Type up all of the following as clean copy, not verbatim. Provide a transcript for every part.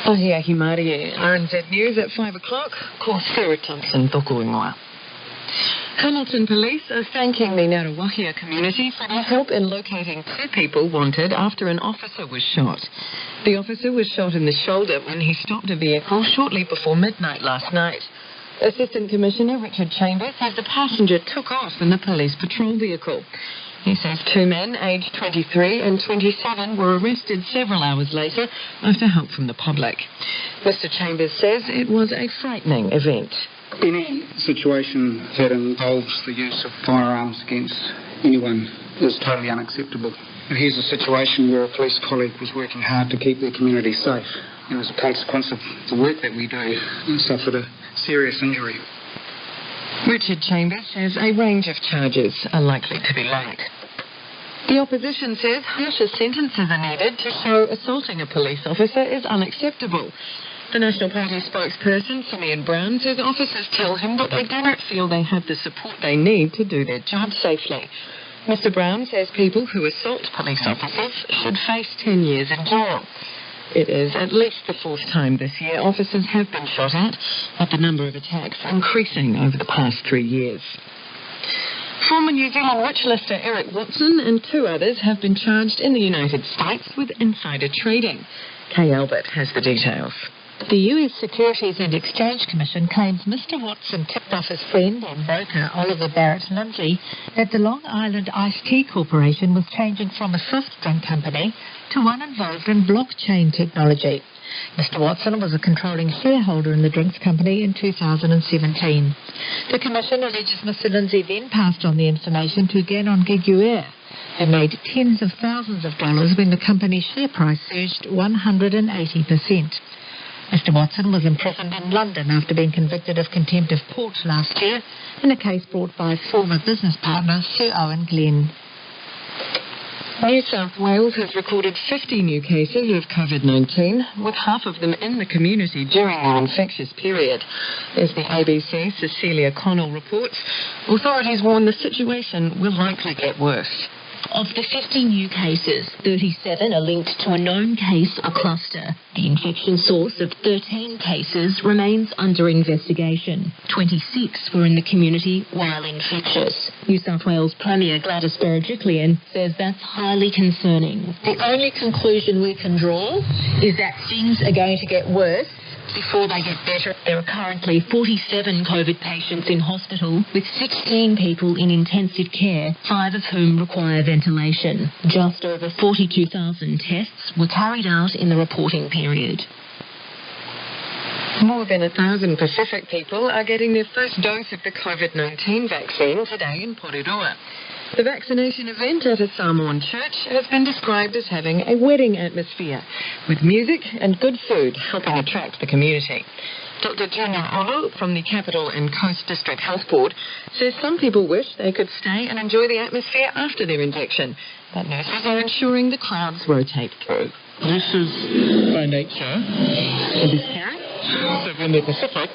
Ahiahi Mārie, RNZ News at 5 o'clock. Ko Sarah Thompson toko ingoa. Hamilton Police are thanking the Ngaruawahia community for their help in locating two people wanted after an officer was shot. The officer was shot in the shoulder when he stopped a vehicle shortly before midnight last night. Assistant Commissioner Richard Chambers says the passenger took off in the police patrol vehicle. He says two men, aged 23 and 27, were arrested several hours later after help from the public. Mr. Chambers says it was a frightening event. Any situation that involves the use of firearms against anyone is totally unacceptable. And here's a situation where a police colleague was working hard to keep their community safe, and as a consequence of the work that we do, suffered a serious injury. Richard Chambers says a range of charges are likely to be laid. The opposition says harsher sentences are needed to show assaulting a police officer is unacceptable. The National Party spokesperson, Simeon Brown, says officers tell him that they do not feel they have the support they need to do their job safely. Mr. Brown says people who assault police officers should face 10 years in jail. It is at least the fourth time this year officers have been shot at, with the number of attacks increasing over the past 3 years. Former New Zealand witch lister Eric Watson and two others have been charged in the United States with insider trading. Kay Albert has the details. The US Securities and Exchange Commission claims Mr. Watson tipped off his friend and broker Oliver Barrett Lindsay that the Long Island Iced Tea Corporation was changing from a soft drink company to one involved in blockchain technology. Mr. Watson was a controlling shareholder in the drinks company in 2017. The Commission alleges Mr. Lindsay then passed on the information to Ganon Giguere, who made tens of thousands of dollars when the company's share price surged 180%. Mr. Watson was imprisoned in London after being convicted of contempt of court last year in a case brought by former business partner Sir Owen Glenn. New South Wales has recorded 50 new cases of COVID-19, with half of them in the community during the infectious period. As the ABC Cecilia Connell reports, authorities warn the situation will likely get worse. Of the 50 new cases, 37 are linked to a known case or cluster. The infection source of 13 cases remains under investigation. 26 were in the community while infectious. New South Wales Premier Gladys Berejiklian says that's highly concerning. The only conclusion we can draw is that things are going to get worse before they get better. There are currently 47 COVID patients in hospital, with 16 people in intensive care, 5 of whom require ventilation. Just over 42,000 tests were carried out in the reporting period. More than 1,000 Pacific people are getting their first dose of the COVID-19 vaccine today in Porirua. The vaccination event at a Samoan church has been described as having a wedding atmosphere, with music and good food helping attract the community. Dr. Junior Olu from the Capital and Coast District Health Board says some people wish they could stay and enjoy the atmosphere after their injection, but nurses are ensuring the crowds rotate through. This is, by nature, a bit scary. So when they're Pacific,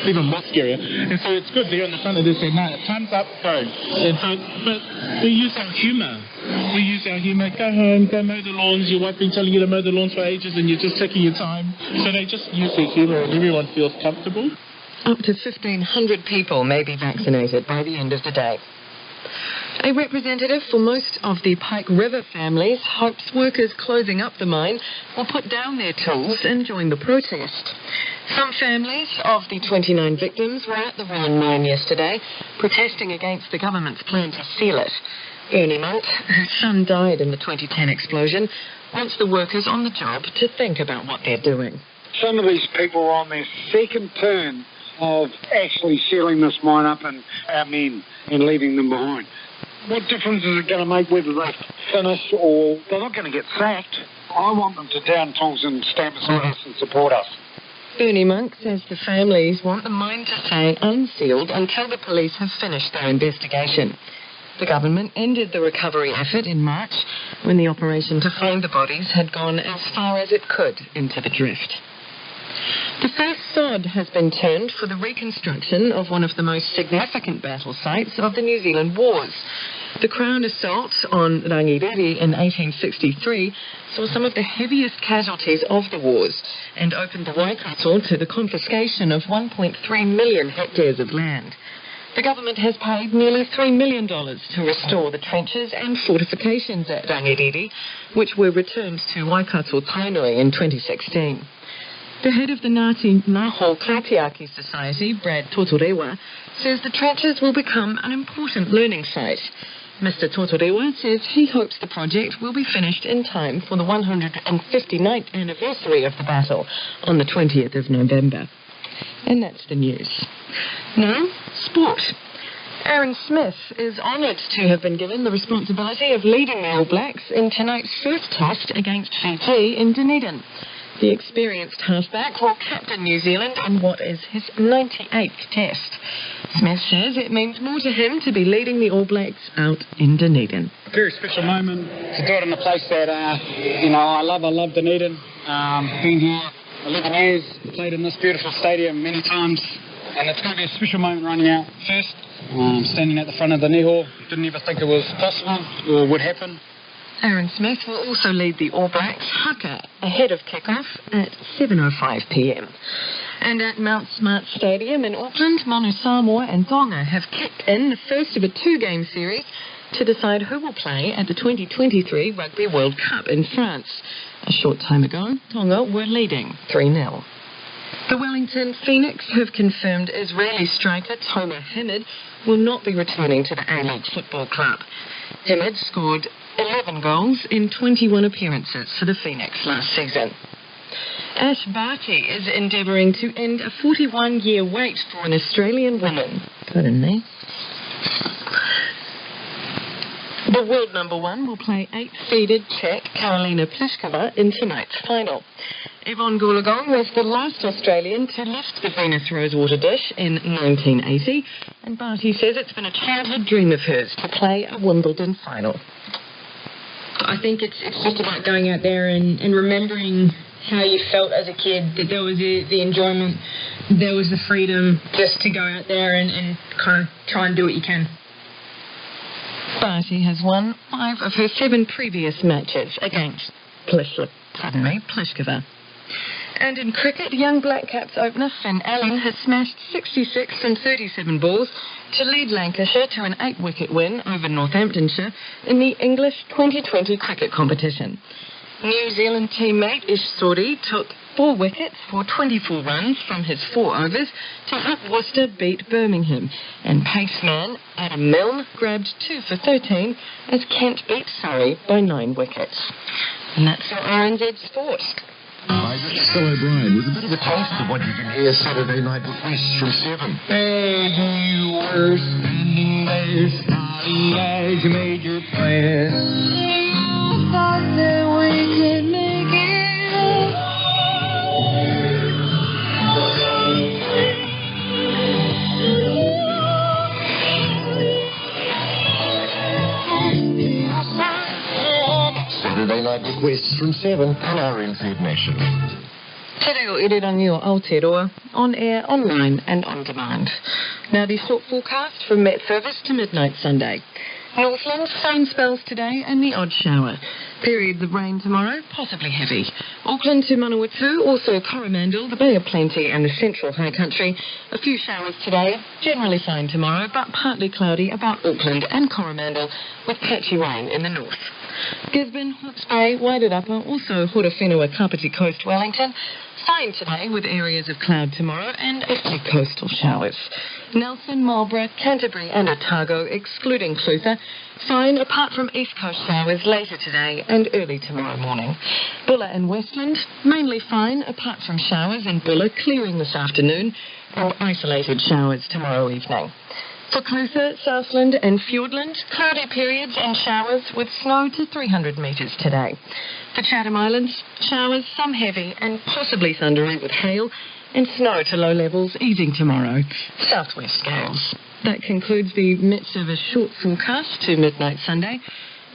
even more scarier. And so it's good there in the front of this at night. Time's up, go. And so, but we use our humour. Go home, go mow the lawns. Your wife been telling you to mow the lawns for ages and you're just taking your time. So they just use their humour and everyone feels comfortable. Up to 1,500 people may be vaccinated by the end of the day. A representative for most of the Pike River families hopes workers closing up the mine will put down their tools and join the protest. Some families of the 29 victims were at the Rowan mine yesterday, protesting against the government's plan to seal it. Ernie Monk, whose son died in the 2010 explosion, wants the workers on the job to think about what they're doing. Some of these people are on their second turn of actually sealing this mine up and our men and leaving them behind. What difference is it going to make whether they finish or they're not going to get sacked? I want them to down tools and stand beside us and support us. Ernie Monk says the families want the mine to stay unsealed until the police have finished their investigation. The government ended the recovery effort in March when the operation to find the bodies had gone as far as it could into the drift. The first sod has been turned for the reconstruction of one of the most significant battle sites of the New Zealand Wars. The Crown assault on Rangiriri in 1863 saw some of the heaviest casualties of the wars and opened the Waikato to the confiscation of 1.3 million hectares of land. The government has paid nearly $3 million to restore the trenches and fortifications at Rangiriri, which were returned to Waikato Tainui in 2016. The head of the Ngāti Ngaho Kaitiaki Society, Brad Totorewa, says the trenches will become an important learning site. Mr. Totorewa says he hopes the project will be finished in time for the 159th anniversary of the battle on the 20th of November. And that's the news. Now, sport. Aaron Smith is honoured to have been given the responsibility of leading the All Blacks in tonight's first test against Fiji in Dunedin. The experienced halfback will captain New Zealand in what is his 98th test. Smith says it means more to him to be leading the All Blacks out in Dunedin. A very special moment to do it in a place that, I love. I love Dunedin. Been here 11 years, played in this beautiful stadium many times, and it's going to be a special moment running out first. Standing at the front of the Niho, didn't ever think it was possible or would happen. Aaron Smith will also lead the All Blacks haka ahead of kick-off at 7:05 p.m. And at Mount Smart Stadium in Auckland, Manu Samoa and Tonga have kicked in the first of a two-game series to decide who will play at the 2023 Rugby World Cup in France. A short time ago, Tonga were leading 3-0. The Wellington Phoenix have confirmed Israeli striker Tomer Hamid will not be returning to the A-League Football Club. Hamid scored 11 goals in 21 appearances for the Phoenix last season. Ash Barty is endeavouring to end a 41-year wait for an Australian woman. Pardon me. The world number one will play 8-seeded Czech Karolina Pliskova in tonight's final. Yvonne Goolagong was the last Australian to lift the Venus Rosewater dish in 1980, and Barty says it's been a childhood dream of hers to play a Wimbledon final. I think it's just about going out there and remembering how you felt as a kid, that there was the enjoyment, there was the freedom just to go out there and kind of try and do what you can. Barty has won 5 of her 7 previous matches against Pliskova. And in cricket, young Black Caps opener Finn Allen has smashed 66 from 37 balls to lead Lancashire to an 8-wicket win over Northamptonshire in the English 2020 cricket competition. New Zealand teammate Ish Sori took 4 wickets for 24 runs from his 4 overs to help Worcester beat Birmingham, and paceman Adam Milne grabbed 2 for 13 as Kent beat Surrey by 9 wickets. And that's your RNZ Sport. Hi, this is Phil O'Brien with a bit of a taste of what you can hear Saturday night requests from 7. As you were standing there, starting as you made your plans, you thought that we could make it. Saturday night requests from 7 on RNZ Nation. Te reo irirangi o Aotearoa, on air, online and on demand. Now the short forecast from Met Service to midnight Sunday. Northland, sun spells today and the odd shower. Periods of rain tomorrow, possibly heavy. Auckland to Manawatu, also Coromandel, the Bay of Plenty and the central high country. A few showers today, generally fine tomorrow, but partly cloudy about Auckland and Coromandel with patchy rain in the north. Gisborne, Hawke's Bay, Wairarapa, also Horowhenua, Kapiti Coast, Wellington. Fine today with areas of cloud tomorrow and a few coastal showers. Nelson, Marlborough, Canterbury and Otago, excluding Clutha. Fine apart from east coast showers later today and early tomorrow morning. Bulla and Westland, mainly fine apart from showers in Bulla, clearing this afternoon, and isolated showers tomorrow evening. For Clutha, Southland and Fiordland, cloudy periods and showers with snow to 300 metres today. For Chatham Islands, showers, some heavy and possibly thundery with hail, and snow to low levels easing tomorrow. Southwest gales. That concludes the Met Service short forecast to midnight Sunday.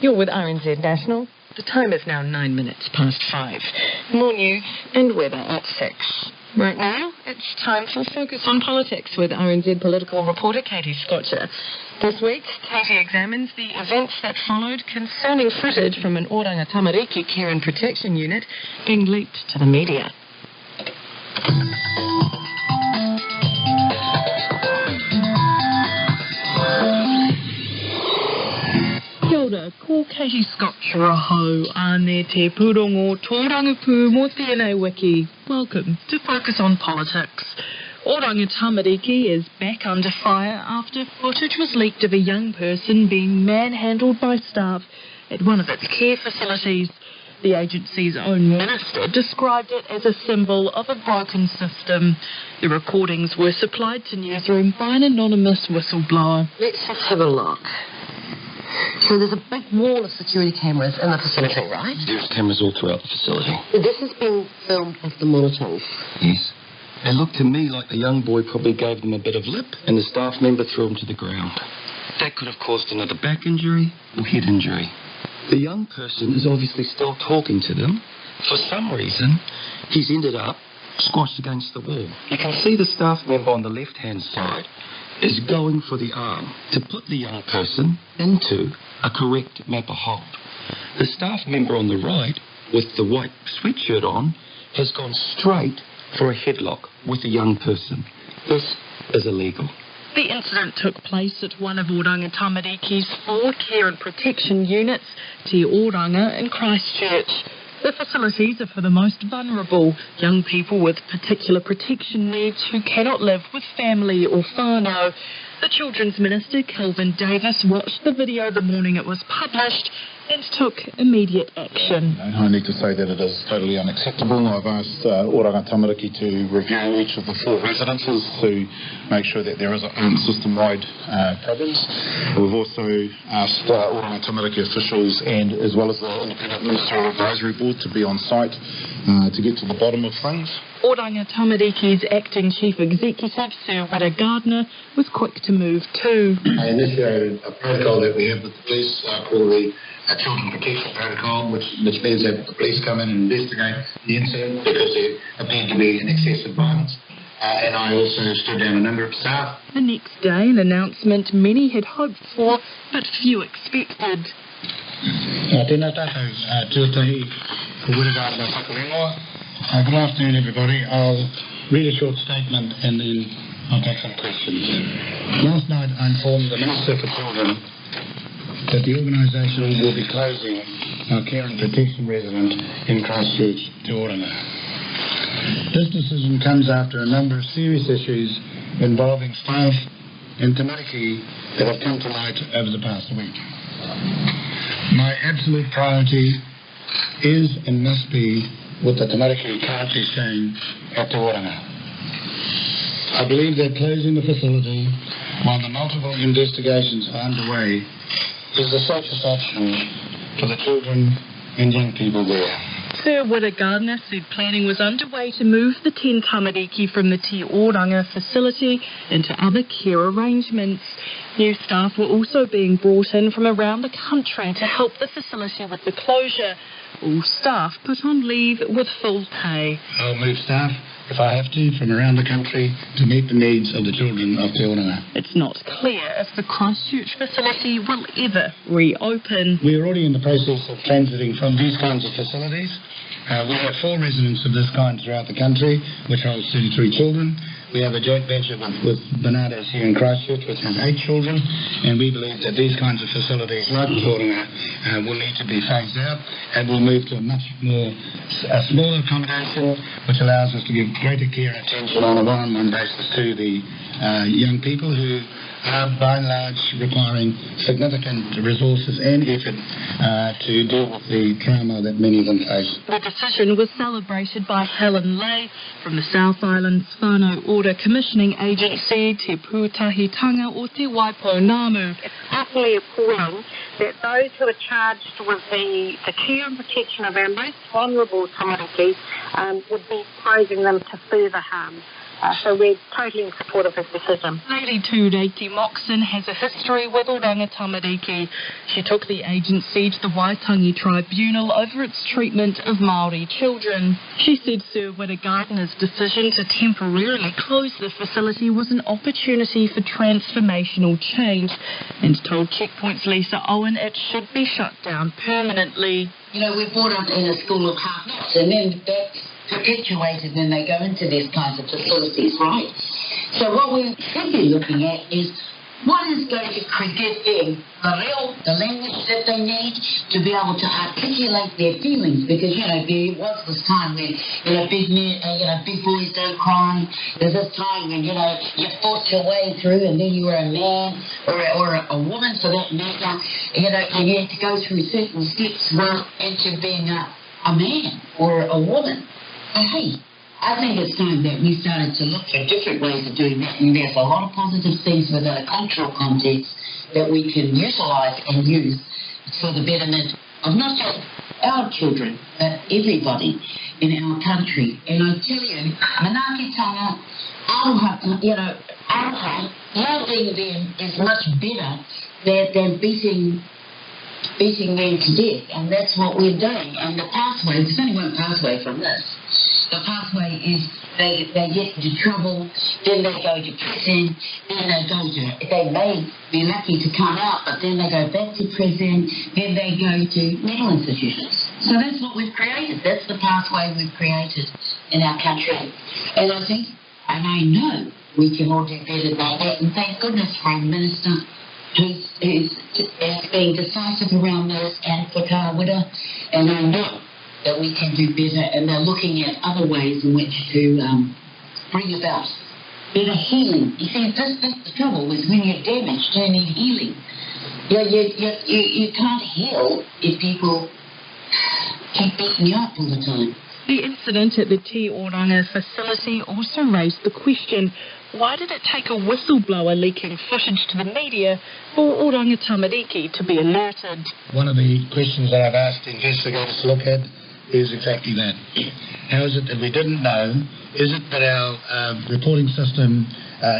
You're with RNZ National. The time is now 5:09. More news and weather at 6. Right now, it's time for Focus on Politics with RNZ political reporter Katie Scotcher. This week, Katie examines the events that followed concerning footage from an Oranga Tamariki care and protection unit being leaked to the media. Kia ora, ko Katie Scotcher aho, ane te purongo tōrangapu mo tēnei wiki. Welcome to Focus on Politics. Oranga Tamariki is back under fire after footage was leaked of a young person being manhandled by staff at one of its care facilities. The agency's own minister described it as a symbol of a broken system. The recordings were supplied to Newsroom by an anonymous whistleblower. Let's just have a look. So there's a big wall of security cameras in the facility, right? There's cameras all throughout the facility. This has been filmed off the monitors. Yes. It looked to me like the young boy probably gave them a bit of lip and the staff member threw him to the ground. That could have caused another back injury or head injury. The young person is obviously still talking to them. For some reason, he's ended up squashed against the wall. You can see the staff member on the left-hand side is going for the arm to put the young person into a correct mapper hold. The staff member on the right, with the white sweatshirt on, has gone straight for a headlock with a young person. This is illegal. The incident took place at one of Oranga Tamariki's 4 care and protection units, Te Oranga in Christchurch. The facilities are for the most vulnerable, young people with particular protection needs who cannot live with family or whānau. The Children's Minister, Kelvin Davis, watched the video the morning it was published and took immediate action. I need to say that it is totally unacceptable. I've asked Oranga Tamariki to review each of the 4 residences to make sure that there isn't system-wide problems. We've also asked Oranga Tamariki officials and as well as the Independent Ministerial Advisory Board to be on site to get to the bottom of things. Oranga Tamariki's acting chief executive, Sir Wada Gardner, was quick to move too. I initiated a protocol that we have with the police called the Children Protection Protocol, which means that the police come in and investigate the incident because there appeared to be an excessive violence. And I also stood down a number of staff. The next day, an announcement many had hoped for, but few expected. Tēnā tātou tuatahi Wada Gardner whakarengoa. Good afternoon, everybody. I'll read a short statement and then I'll take some questions. Last night I informed the Minister for Children that the organisation will be closing our care and protection resident in Christchurch, Te Oranga. This decision comes after a number of serious issues involving staff and Tamariki that have come to light over the past week. My absolute priority is and must be what the Tamariki currently saying at Te Oranga. I believe that closing the facility while the multiple investigations are underway is the safest option for the children and young people there. Sir Wada Gardner said planning was underway to move the 10 Tamariki from the Te Oranga facility into other care arrangements. New staff were also being brought in from around the country to help the facility with the closure. All staff put on leave with full pay. I'll move staff, if I have to, from around the country to meet the needs of the children of Te Oranga. It's not clear if the Christchurch facility will ever reopen. We're already in the process of transiting from these kinds of facilities. We have 4 residents of this kind throughout the country, which holds 33 children. We have a joint venture with Butternut here in Christchurch, which has 8 children, and we believe that these kinds of facilities, like Butternut, will need to be phased out, and we'll move to a smaller accommodation, which allows us to give greater care and attention on a one-on-one basis to the young people who are, by and large, requiring significant resources and effort to deal with the trauma that many of them face. The decision was celebrated by Helen Lay from the South Island's Whānau Order Commissioning Agency, Te Pūtahitanga o Te Waipounamu. It's utterly appalling that those who are charged with the care and protection of our most vulnerable Tamariki would be exposing them to further harm. So we're totally in support of his decision. Lady Tūreiki Moxon has a history with Oranga Tamariki. She took the agency to the Waitangi Tribunal over its treatment of Māori children. She said Sir Whitta Gardner's decision to temporarily close the facility was an opportunity for transformational change, and told Checkpoint's Lisa Owen it should be shut down permanently. You know, we're brought up in a school of hard knocks, and then that's perpetuated when they go into these kinds of facilities, right? So what we should be looking at is what is going to give them the language that they need to be able to articulate their feelings, because, you know, there was this time when, big boys don't cry. There's this time when, you fought your way through and then you were a man or a woman for that matter, and you had to go through certain steps into being a man or a woman. Hey, I think it's time that we started to look for different ways of doing that, and there's a lot of positive things within a cultural context that we can utilise and use for the betterment of not just our children, but everybody in our country. And I tell you, manaakitanga, loving them is much better than beating them to death, and that's what we're doing. And the pathway, there's only one pathway from this. The pathway is they get into trouble, then they go to prison, then they may be lucky to come out, but then they go back to prison, then they go to mental institutions. So that's what we've created. That's the pathway we've created in our country. And I think, and I know, we can all do better than that. And thank goodness for a minister who's being decisive around this, and for Tāwira, and I know that we can do better, and they're looking at other ways in which to bring about better healing. You see, that's the trouble is when you're damaged, you need healing. You can't heal if people keep beating you up all the time. The incident at the Te Oranga facility also raised the question, why did it take a whistleblower leaking footage to the media for Oranga Tamariki to be alerted? One of the questions that I've asked investigators to look at is exactly that. How is it that we didn't know? Is it that our reporting system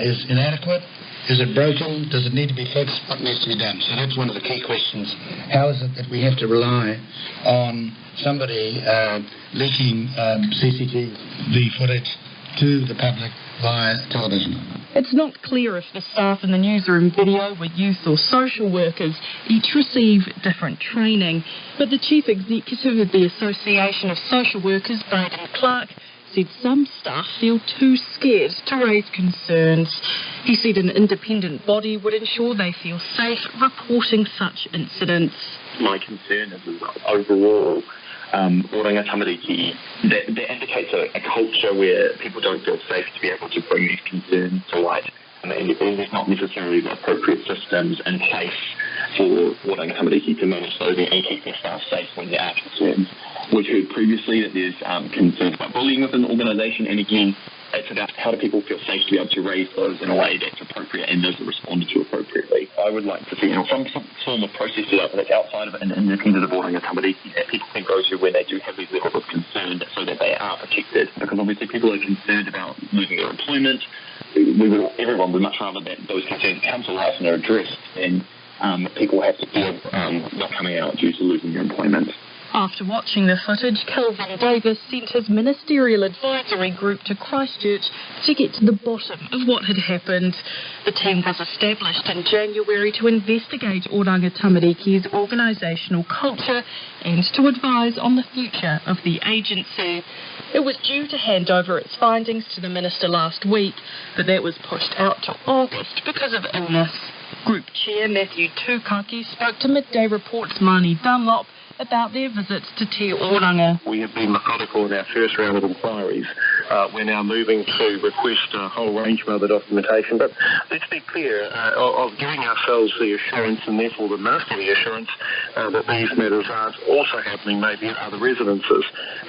is inadequate? Is it broken? Does it need to be fixed? What needs to be done? So that's one of the key questions. How is it that we have to rely on somebody leaking CCTV footage to the public via television? It's not clear if the staff in the newsroom video were youth or social workers. Each receive different training. But the chief executive of the Association of Social Workers, Braden Clark, said some staff feel too scared to raise concerns. He said an independent body would ensure they feel safe reporting such incidents. My concern is overall, Oranga Tamariki, that indicates a culture where people don't feel safe to be able to bring these concerns to light. And there's not necessarily the appropriate systems in place for Oranga Tamariki to manage those and keep their staff safe when there are concerns. We've heard previously that there's concerns about bullying within the organisation, and again, it's about how do people feel safe to be able to raise those in a way that's appropriate and those are responded to appropriately. I would like to see some form of process set up that's outside of an independent of Oranga Tamariki that people can go to when they do have these levels of concern so that they are protected. Because obviously people are concerned about losing their employment. Everyone would much rather that those concerns come to light and are addressed than people have to fear not coming out due to losing their employment. After watching the footage, Kelvin Davis sent his ministerial advisory group to Christchurch to get to the bottom of what had happened. The team was established in January to investigate Oranga Tamariki's organisational culture and to advise on the future of the agency. It was due to hand over its findings to the minister last week, but that was pushed out to August because of illness. Group Chair Matthew Tukaki spoke to Midday Report's Marnie Dunlop about their visits to Te Oranga. We have been methodical in our first round of inquiries. We're now moving to request a whole range of other documentation, but let's be clear of giving ourselves the assurance, and therefore the minister the assurance, that these matters aren't also happening maybe at other residences.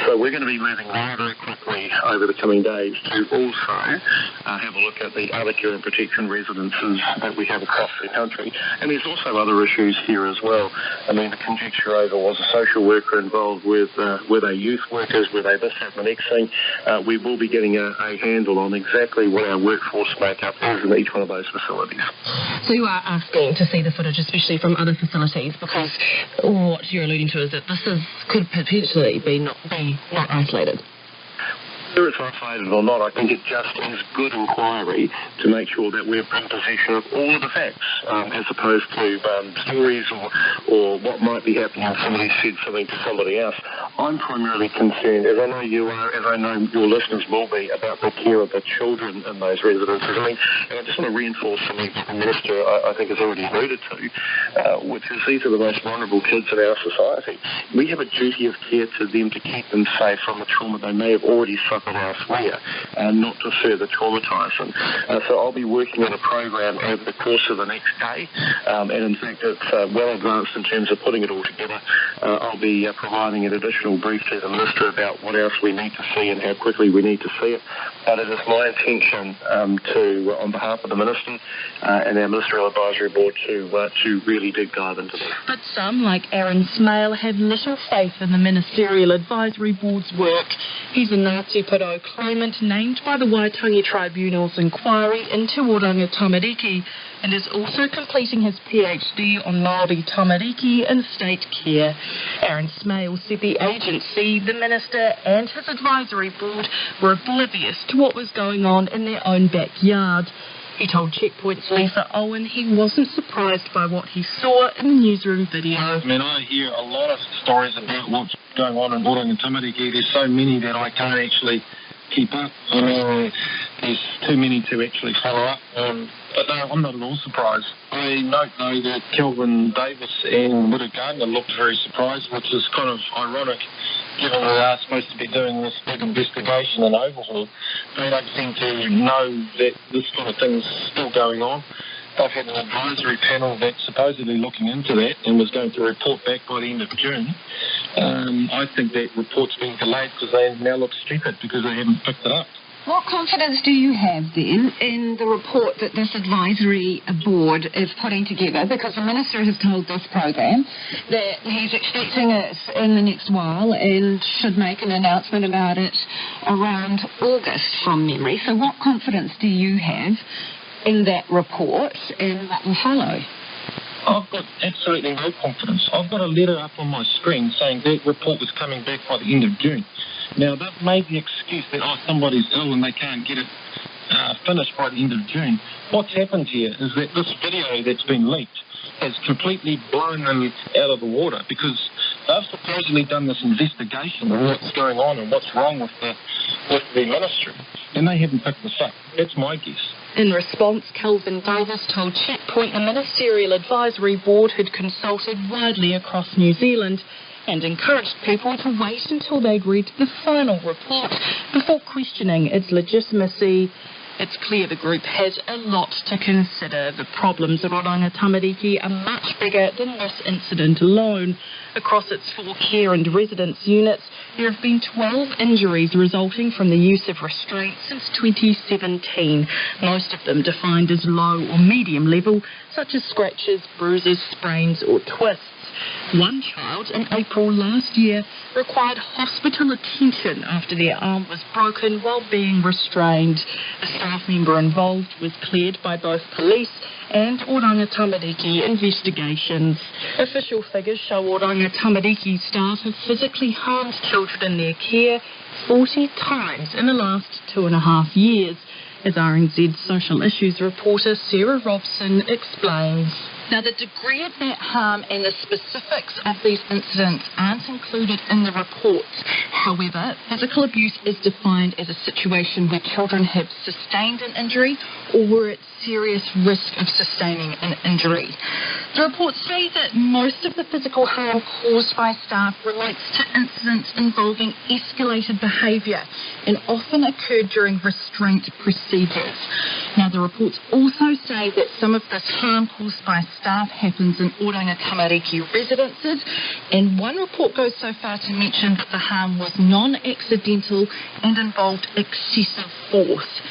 So we're going to be moving very, very quickly over the coming days to also have a look at the other care and protection residences that we have across the country. And there's also other issues here as well. I mean, the conjecture over was a social worker involved with our youth workers, with this and the next thing, we will be getting a handle on exactly what our workforce makeup is in each one of those facilities. So you are asking to see the footage, especially from other facilities, because what you're alluding to is that this could potentially be not isolated. Whether it's isolated or not, I think it just is good inquiry to make sure that we're in possession of all of the facts, as opposed to stories or what might be happening if somebody said something to somebody else. I'm primarily concerned, as I know you are, as I know your listeners will be, about the care of the children in those residences. I mean, and I just want to reinforce something that the Minister, I think, has already alluded to, which is these are the most vulnerable kids in our society. We have a duty of care to them to keep them safe from the trauma they may have already suffered elsewhere, and not to further traumatise them. So I'll be working on a program over the course of the next day, and in fact it's well advanced in terms of putting it all together. I'll be providing an additional brief to the Minister about what else we need to see and how quickly we need to see it. But it is my intention on behalf of the Minister and our Ministerial Advisory Board to really dive into this. But some, like Aaron Smale, have little faith in the Ministerial Advisory Board's work. He's a Ngāti Porou claimant named by the Waitangi Tribunal's inquiry into Oranga Tamariki and is also completing his PhD on Māori Tamariki and state care. Aaron Smale said the agency, the Minister and his advisory board were oblivious to what was going on in their own backyard. He told Checkpoint's Lisa Owen he wasn't surprised by what he saw in the newsroom video. I mean, I hear a lot of stories about what's going on in Oranga Tamariki. There's so many that I can't actually keep up. There's too many to actually follow up. But no, I'm not at all surprised. I note, though, that Kelvin Davis and Widow Gardner looked very surprised, which is kind of ironic, given they are supposed to be doing this big investigation and overhaul. They don't seem to know that this kind of thing's still going on. They've had an advisory panel that's supposedly looking into that and was going to report back by the end of June. I think that report's been delayed because they now look stupid because they haven't picked it up. What confidence do you have then in the report that this advisory board is putting together? Because the Minister has told this program that he's expecting it in the next while and should make an announcement about it around August from memory. So what confidence do you have in that report and what will follow? I've got absolutely no confidence. I've got a letter up on my screen saying that report was coming back by the end of June. Now, they've made the excuse that, somebody's ill and they can't get it finished by the end of June. What's happened here is that this video that's been leaked has completely blown them out of the water because they've supposedly done this investigation of what's going on and what's wrong with the ministry, and they haven't picked this up. That's my guess. In response, Kelvin Davis told Checkpoint the Ministerial Advisory Board had consulted widely across New Zealand and encouraged people to wait until they'd read the final report before questioning its legitimacy. It's clear the group has a lot to consider. The problems at Oranga Tamariki are much bigger than this incident alone. Across its 4 care and residence units, there have been 12 injuries resulting from the use of restraint since 2017, most of them defined as low or medium level, such as scratches, bruises, sprains or twists. One child in April last year required hospital attention after their arm was broken while being restrained. A staff member involved was cleared by both police and Oranga Tamariki investigations. Official figures show Oranga Tamariki staff have physically harmed children in their care 40 times in the last 2.5 years, as RNZ social issues reporter Sarah Robson explains. Now, the degree of that harm and the specifics of these incidents aren't included in the reports. However, physical abuse is defined as a situation where children have sustained an injury or were at serious risk of sustaining an injury. The reports say that most of the physical harm caused by staff relates to incidents involving escalated behaviour and often occurred during restraint procedures. Now, the reports also say that some of this harm caused by staff happens in Oranga Tamariki residences, and one report goes so far to mention that the harm was non-accidental and involved excessive force.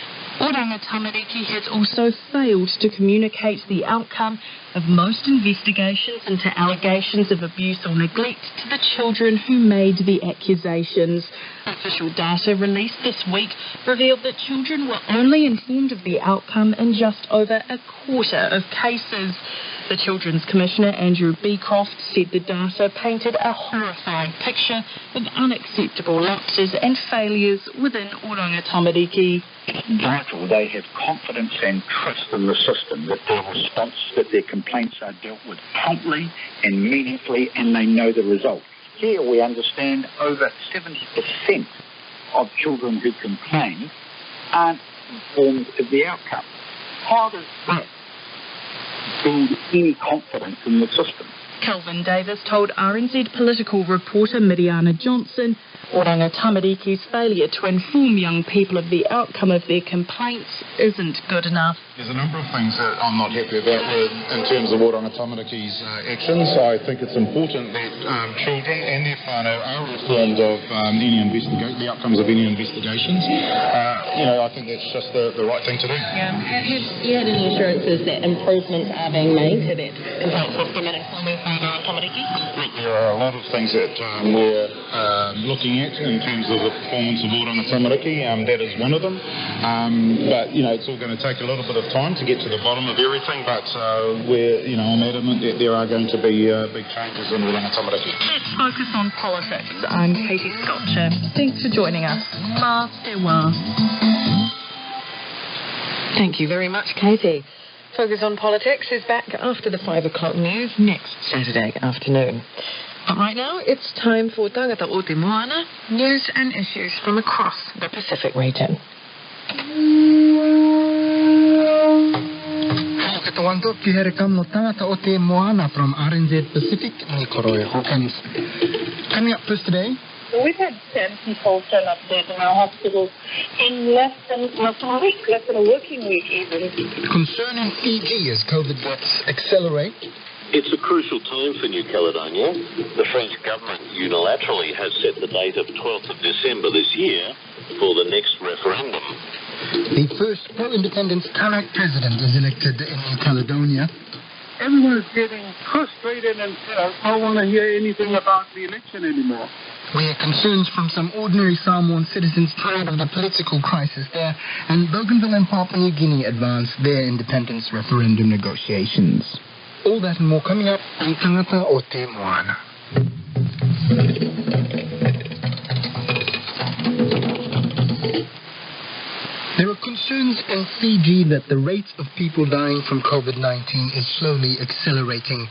Oranga Tamariki has also failed to communicate the outcome of most investigations into allegations of abuse or neglect to the children who made the accusations. Official data released this week revealed that children were only informed of the outcome in just over a quarter of cases. The Children's Commissioner, Andrew Beecroft, said the data painted a horrifying picture of unacceptable lapses and failures within Oranga Tamariki. Vital they have confidence and trust in the system, that their response, that their complaints are dealt with promptly and meaningfully, and they know the result. Here we understand over 70% of children who complain aren't informed of the outcome. How does that build any confidence in the system? Kelvin Davis told RNZ political reporter Miriana Johnson Oranga Tamariki's failure to inform young people of the outcome of their complaints isn't good enough. There's a number of things that I'm not happy about in terms of Oranga Tamariki's actions. I think it's important that children and their whānau are informed of the outcomes of any investigations. I think that's just the right thing to do. Yeah. Have you had any assurances that improvements are being made to that complaint system and informing Oranga Tamariki? There are a lot of things that we're looking at in terms of the performance of Oranga Tamariki. That is one of them. But it's all going to take a little bit of time to get to the bottom of everything. But I'm adamant that there are going to be big changes in Oranga Tamariki. Let's focus on politics. I'm Katie Sculpture. Thanks for joining us. Mā te wā. Thank you very much, Katie. Focus on Politics is back after the 5 o'clock news next Saturday afternoon. But right now, it's time for Tangata o Te Moana, news and issues from across the Pacific region. Ki here kam no Tangata o Te Moana from RNZ Pacific, Nikoroya Hawkins. Coming up first today, we've had 10 people turn up dead in our hospitals in less than a week, less than a working week even. Concerning EG as COVID deaths accelerate. It's a crucial time for New Caledonia. The French government unilaterally has set the date of 12th of December this year for the next referendum. The first pro-independence Kanak president is elected in New Caledonia. Everyone is getting frustrated and don't want to hear anything about the election anymore. We hear concerns from some ordinary Samoan citizens tired of the political crisis there, and Bougainville and Papua New Guinea advance their independence referendum negotiations. All that and more coming up on Tangata o Te Moana. There are concerns in Fiji that the rate of people dying from COVID-19 is slowly accelerating.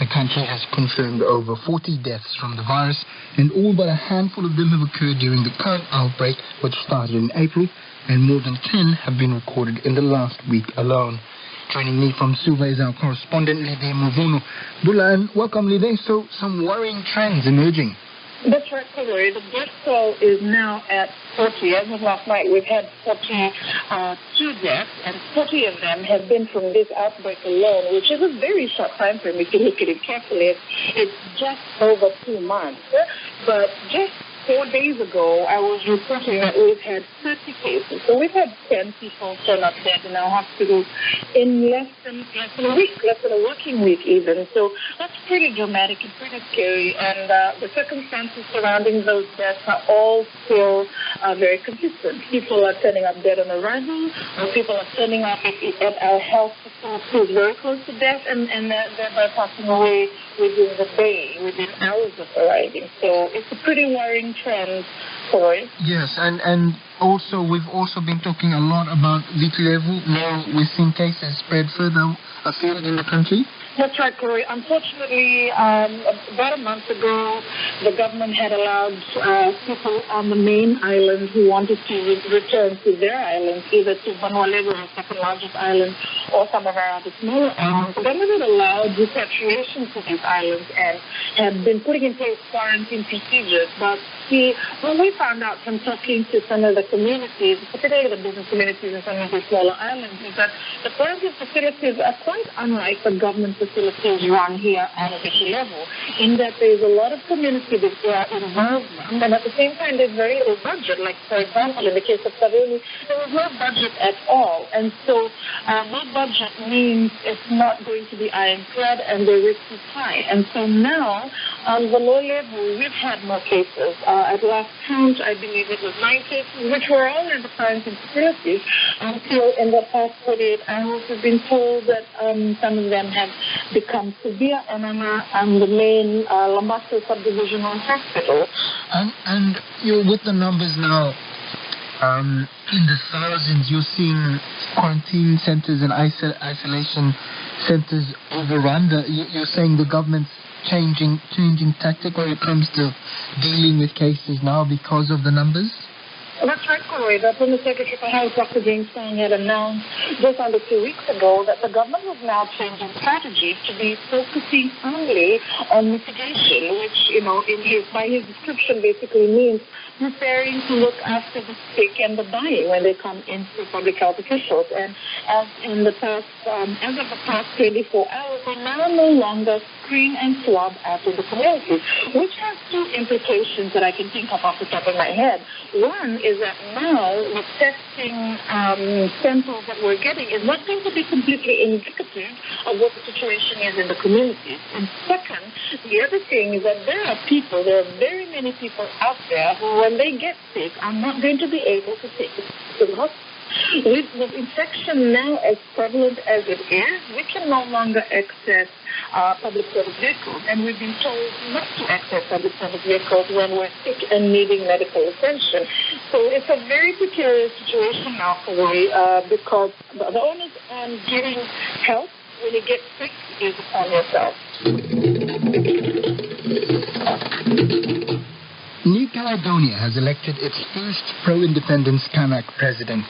The country has confirmed over 40 deaths from the virus, and all but a handful of them have occurred during the current outbreak, which started in April, and more than 10 have been recorded in the last week alone. Joining me from Suva is our correspondent, Lide Muvono. Bula, and welcome, Lide. So, some worrying trends emerging. That's right, Corey. The death toll is now at 40. As of last night, we've had 42 deaths, and 40 of them have been from this outbreak alone, which is a very short time frame if you look at it carefully. It's just over 2 months. But just 4 days ago, I was reporting that we've had 30 cases. So we've had 10 people turn up dead in our hospitals in less than a week, less than a working week even. So that's pretty dramatic and pretty scary. And the circumstances surrounding those deaths are all still very consistent. People are turning up dead on arrival, or people are turning up at our health facilities very close to death, and thereby passing away within the day, within hours of arriving. So it's a pretty worrying trend, Corey. Yes, and also we've also been talking a lot about Viti level. Now we're seeing cases spread further afield in the country. That's right, Corey. Unfortunately, about a month ago, the government had allowed people on the main island who wanted to return to their islands, either to Vanuatu, the second largest island, or some of our other smaller islands. The government had allowed repatriation to these islands and had been putting in place quarantine procedures. But see, what we found out from talking to some of the communities, particularly the business communities in some of these smaller islands, is that the quarantine facilities are quite unlike the government facilities run here on a Viti level, in that there's a lot of community involvement, and at the same time there's very little budget budget. Like, for example, in the case of Savoni, there was no budget at all. And so no budget means it's not going to be ironclad and the risk is high. And so now, on the low level, we've had more cases. At last count, I believe it was 9 cases, which were all in the crimes and facilities, until in the past 48 hours, we've been told that some of them have become severe and the main Lambasa subdivisional hospital. And you're with the numbers now, in the thousands, you're seeing quarantine centres and isolation centres overrun. You're saying the government's changing tactic when it comes to dealing with cases now because of the numbers? That's right, Corey. The Former Secretary for Health, Dr. James Fang, had announced just under 2 weeks ago that the government was now changing strategies to be focusing only on mitigation, which, by his description basically means preparing to look after the sick and the dying when they come into public health officials. And as of the past 24 hours, they now no longer screen and swab after the community, which has 2 implications that I can think of off the top of my head. One is that now the testing samples that we're getting is not going to be completely indicative of what the situation is in the community. And second, the other thing is that there are very many people out there who, when they get sick, are not going to be able to take it to the hospital. With the infection now as prevalent as it is, we can no longer access public service vehicles, and we've been told not to access public service vehicles when we're sick and needing medical attention. So it's a very precarious situation now for me because the onus on getting help when you get sick is upon yourself. New Caledonia has elected its first pro-independence Kanak president.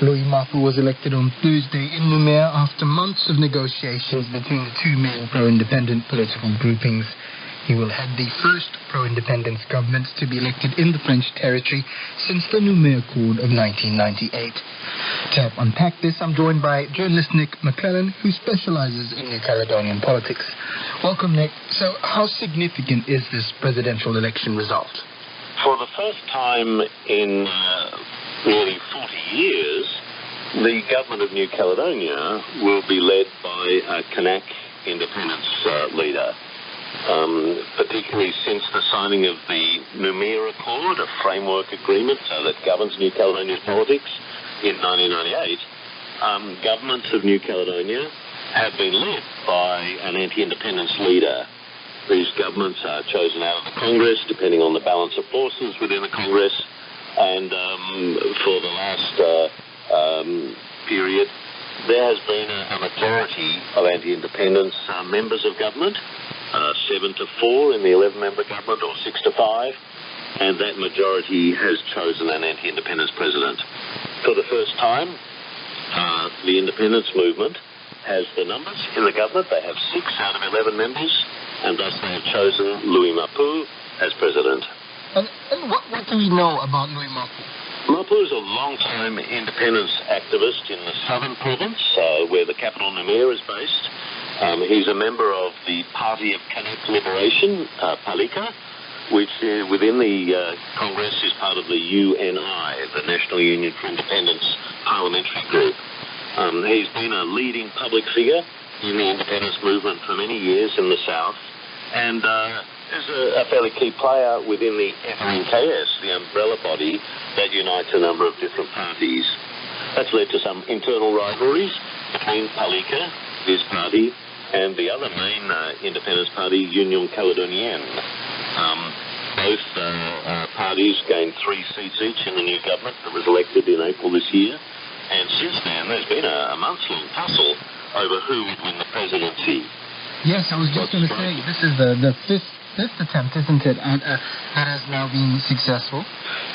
Louis Mapu was elected on Thursday in Noumea after months of negotiations between the 2 main pro-independent political groupings. He will head the first pro-independence government to be elected in the French territory since the Noumea Accord of 1998. To help unpack this, I'm joined by journalist Nick McClellan, who specializes in New Caledonian politics. Welcome, Nick. So how significant is this presidential election result? For the first time in nearly 40 years, the government of New Caledonia will be led by a Kanak independence leader, particularly since the signing of the Noumea Accord, a framework agreement that governs New Caledonia's politics in 1998. Governments of New Caledonia have been led by an anti-independence leader. These governments are chosen out of the Congress, depending on the balance of forces within the Congress. And for the last period, there has been a majority of anti-independence members of government, 7-4 in the 11-member government, or 6-5, and that majority has chosen an anti-independence president. For the first time, the independence movement has the numbers in the government. They have 6 out of 11 members, and thus they have chosen Louis Mapu as president. And what do we know about Louis Mapu? Mapu is a long-time independence activist in the southern province, where the capital Noumea is based. He's a member of the Party of Kanak Liberation, Palika, which within the Congress is part of the UNI, the National Union for Independence parliamentary group. He's been a leading public figure in the independence movement for many years in the south, and is a fairly key player within the FNKS, the umbrella body that unites a number of different parties. That's led to some internal rivalries between Palika, his party, and the other main independence party, Union Caledonienne. Both parties gained 3 seats each in the new government that was elected in April this year. And since then, there's been a months-long tussle over who would win the presidency. Yes, I was just going to say, this is the fifth attempt, isn't it? And that has now been successful.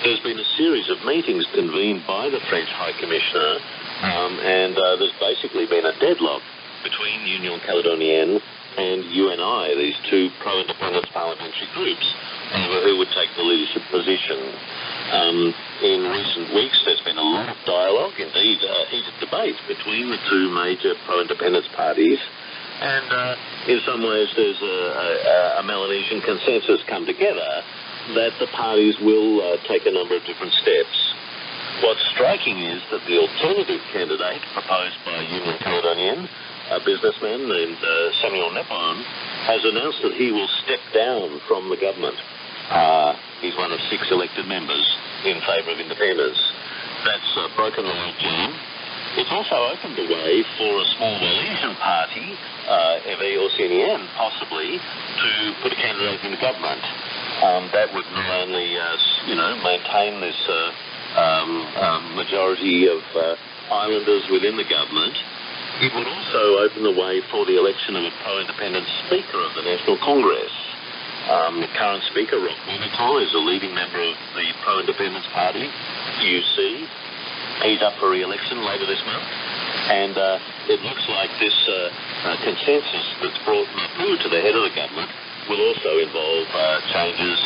There's been a series of meetings convened by the French High Commissioner, and there's basically been a deadlock between Union Caledonienne and UNI, these 2 pro-independence parliamentary groups, over who would take the leadership position. In recent weeks, there's been a lot of dialogue, indeed heated debate between the 2 major pro-independence parties. And in some ways, there's a Melanesian consensus come together that the parties will take a number of different steps. What's striking is that the alternative candidate proposed by Union Caledonian, a businessman named Samuel Nepone, has announced that he will step down from the government. He's one of 6 elected members in favour of independence. That's broken the logjam jam. It's also opened the way for a small Wallisian party, EV or CNEN possibly, to put a candidate in the government. That would not only, maintain this majority of islanders within the government, it would also open the way for the election of a pro-independent Speaker of the National Congress. The current Speaker, Rock Monitor, is a leading member of the Pro-Independence Party, UC. He's up for re-election later this month. And it looks like this consensus that's brought Mapu to the head of the government will also involve changes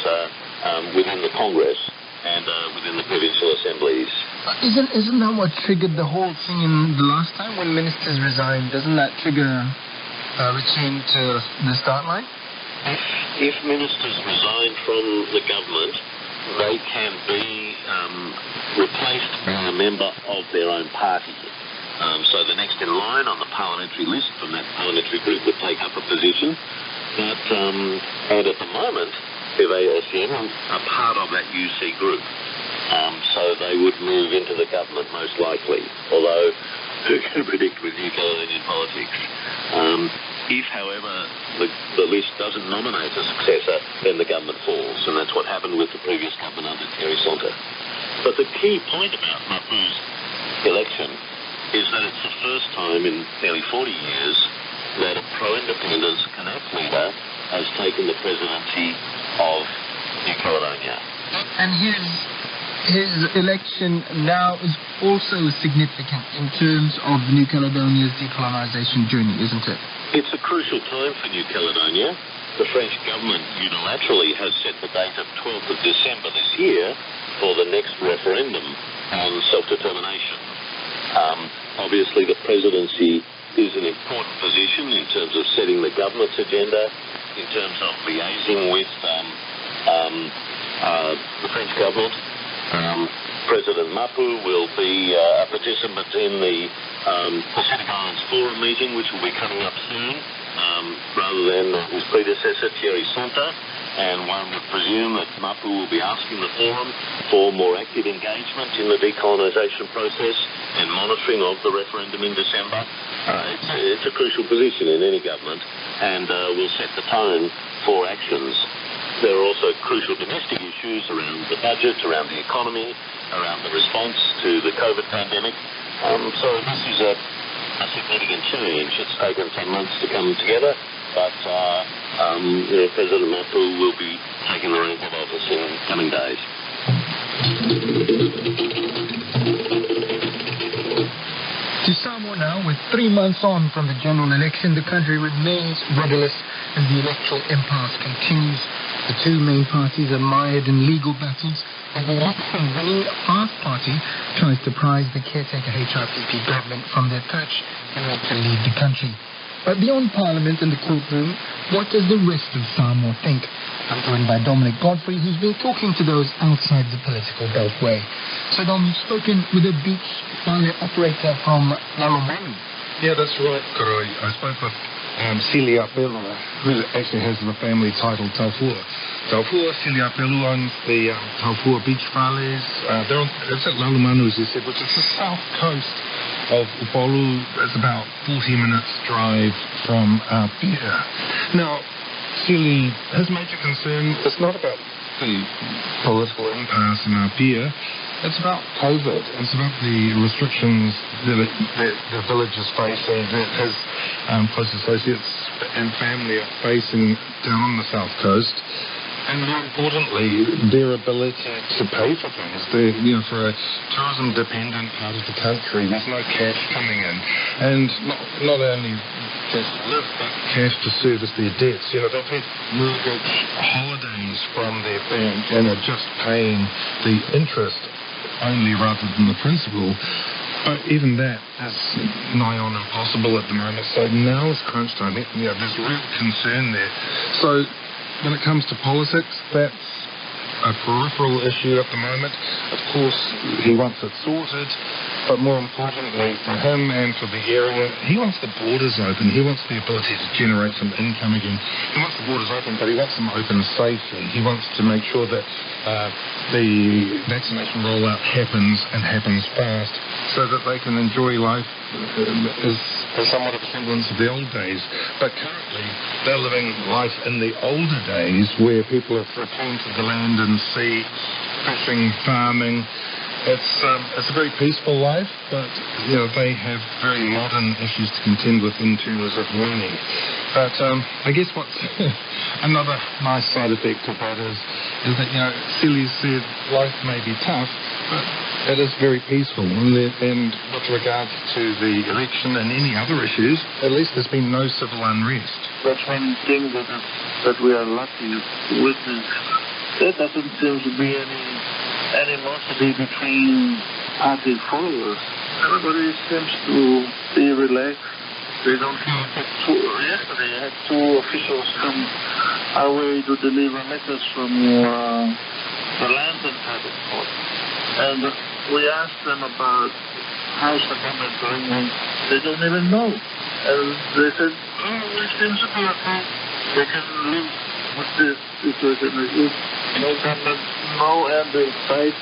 within the Congress and within the provincial assemblies. Isn't that what triggered the whole thing in the last time when ministers resigned? Doesn't that trigger a return to the start line? If ministers resign from the government, they can be replaced by a member of their own party. So the next in line on the parliamentary list from that parliamentary group would take up a position. But and at the moment, FASN are part of that UC group. So they would move into the government most likely, although who can predict with New Caledonian politics? If, however, the list doesn't nominate a successor, then the government falls, and that's what happened with the previous government under Terry Sonta. But the key point about Mapu's election is that it's the first time in nearly 40 years that a pro-independence Kanak leader has taken the presidency of New Caledonia. And his election now is also significant in terms of New Caledonia's decolonisation journey, isn't it? It's a crucial time for New Caledonia. The French government unilaterally has set the date of 12th of December this year for the next referendum on self-determination. Obviously, the presidency is an important position in terms of setting the government's agenda, in terms of liaising with the French government. President Mapu will be a participant in the Pacific Islands Forum meeting, which will be coming up soon, rather than his predecessor, Thierry Sonta. And one would presume that Mapu will be asking the Forum for more active engagement in the decolonisation process and monitoring of the referendum in December. It's a crucial position in any government and will set the tone for actions. There are also crucial domestic issues around the budget, around the economy, around the response to the COVID pandemic. So this is a significant change. It's taken some months to come together, but President Mapu will be taking the reins of office in coming days. To Samoa now, with 3 months on from the general election, the country remains rudderless as the electoral impasse continues. The two main parties are mired in legal battles, and the election-winning Fast Party tries to prize the caretaker HRPP government from their perch and want to leave the country. But beyond Parliament and the courtroom, what does the rest of Samoa think? I'm joined by Dominic Godfrey, who's been talking to those outside the political beltway. So, Dom, you've spoken with a beach ballet operator from Lalomani. Yeah, that's right, Koroi. I spoke with Celia Pelu, who actually has the family title Taufua. Celia Pelu owns the Taufua Beach Ballets. It's at Lalomani, as you said, which is the south coast of Upolu. It's about 40 minutes drive from Apia. Now, Celia, his major concern is not about the political impasse in Apia. It's about COVID. It's about the restrictions that the village is facing, that his close associates and family are facing down on the south coast. And more importantly, their ability to pay for things. For a tourism-dependent part of the country, there's no cash coming in. And not only cash to live, but cash to service their debts. They've had mortgage holidays from their bank and are just paying the interest only rather than the principal. But even that is nigh on impossible at the moment. So now is crunch time. There's real concern there. So when it comes to politics, that's a peripheral issue at the moment. Of course, he wants it sorted, but more importantly for him and for the area, he wants the borders open. He wants the ability to generate some income again. He wants the borders open, but he wants them open safely. He wants to make sure that the vaccination rollout happens and happens fast so that they can enjoy life as somewhat of a semblance of the old days. But currently, they're living life in the older days where people have returned to the land and sea, fishing, farming. It's a very peaceful life, but they have very modern issues to contend with in terms of money. But I guess what's another nice side effect of that is that Celia said life may be tough, but it is very peaceful. And with regards to the election and any other issues, at least there's been no civil unrest. That's one thing that we are lucky to witness. There doesn't seem to be any animosity between party followers. Everybody seems to be relaxed. They don't have yesterday I had two officials come our way to deliver letters from the land entitlement court. And we asked them about how's the government doing, and they don't even know. And they said, it seems to be okay. They can live with this situation. No government, no end in sight.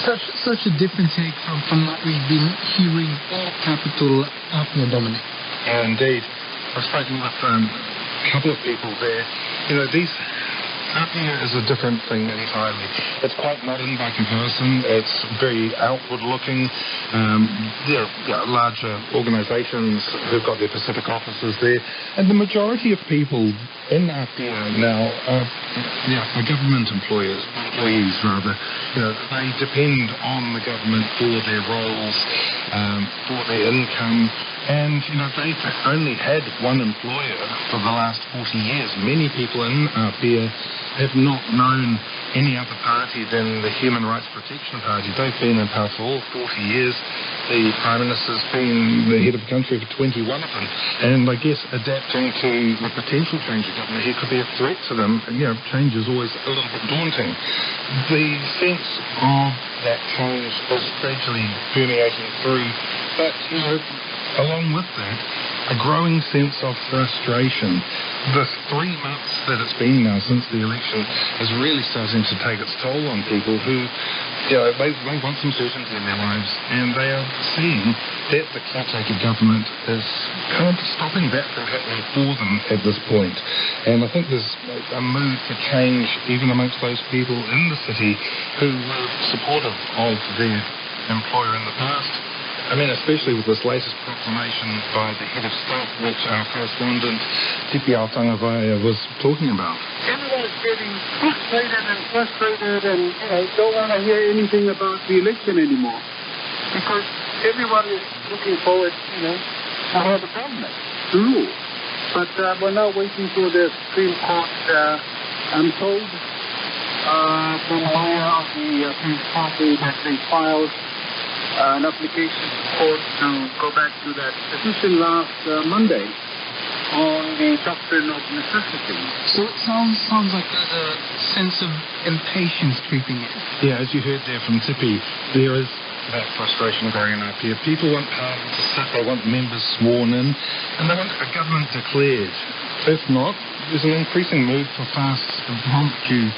Such a different take from what we've been hearing in the capital, Apia, Dominic. Indeed. I've spoken with a couple of people there. Apia is a different thing entirely. It's quite modern by comparison. It's very outward looking. There are larger organisations who've got their Pacific offices there. And the majority of people in Apia now are government employees rather. They depend on the government for their roles, for their income. And, they've only had one employer for the last 40 years. Many people in Apia have not known any other party than the Human Rights Protection Party. They've been in power for all 40 years. The Prime Minister's been the head of the country for 21 of them. And I guess adapting to the potential change of government, he could be a threat to them. And, change is always a little bit daunting. The sense of that change is gradually permeating through. But, along with that, a growing sense of frustration. The 3 months that it's been now since the election is really starting to take its toll on people who, they want some certainty in their lives, and they are seeing that the caretaker government is kind of stopping that from happening for them at this point. And I think there's a mood for change even amongst those people in the city who were supportive of their employer in the past. I mean, especially with this latest proclamation by the head of state, which our correspondent, Tipi Aotangawhaya, was talking about. Everyone's getting frustrated and don't want to hear anything about the election anymore. Because everyone is looking forward, to have the government to rule. But we're now waiting for the Supreme Court, I'm told, from a lawyer of the party that they filed an application to court to go back to that decision last Monday on the doctrine of necessity. So it sounds like there's a sense of impatience creeping in. Yeah, as you heard there from Tipi, there is that frustration growing up here. People want Parliament to sit, they want members sworn in, and they want a government declared. If not, there's an increasing mood for fast, impromptu